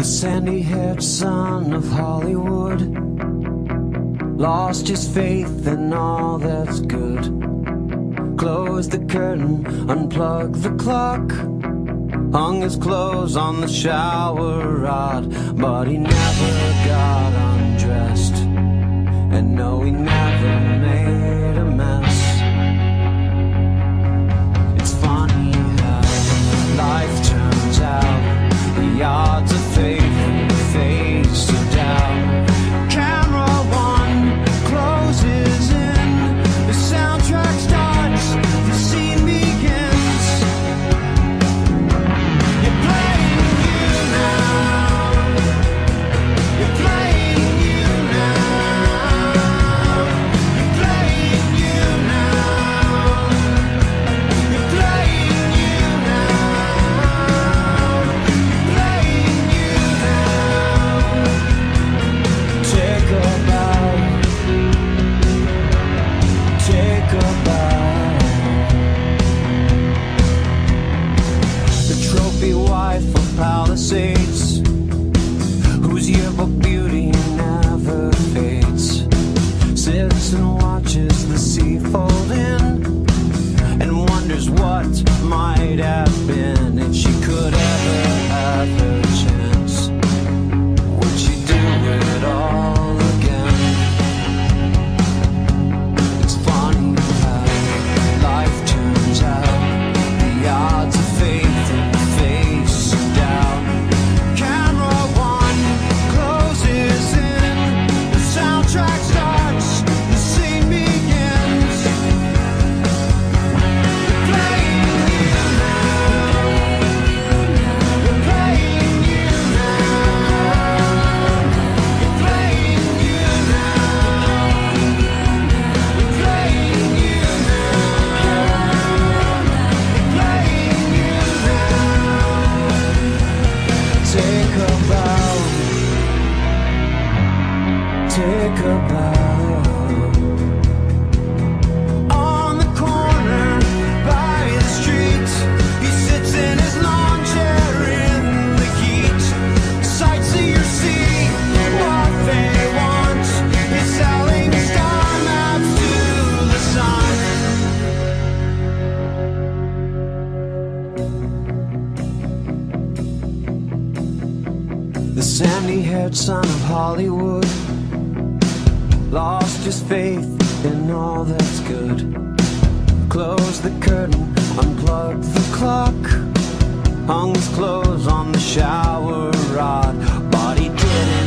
The sandy-haired son of Hollywood lost his faith in all that's good. Closed the curtain, unplugged the clock, hung his clothes on the shower rod, but he never got undressed, and no, he never made a mess. It's funny how life turns out, the odds of faith in the face of doubt. Camera one closes in, the soundtrack starts, the scene begins. You're playing you now, you're playing you now, you're playing you now, you're playing you now, you're playing you now. Take a bow, take a bow. The trophy wife of Palisades, whose yearbook beauty never fades, sits and watches the sea fold in, and wonders what might have been if she could ever have her chance. Would she do it all again? It's funny how life turns out, the odds of faith in the face of doubt. Camera one closes in, the soundtrack starts, the scene begins. You're playing you now, you're playing you now, you're playing you now, you're playing you now, take a bow, take a bow. On the corner by the street, he sits in his lawn chair in the heat. Sightseers see what they want, he's selling star maps to the sun. The sandy-haired son of Hollywood lost his faith in all that's good. Closed the curtain, unplugged the clock, hung his clothes on the shower rod, but he didn't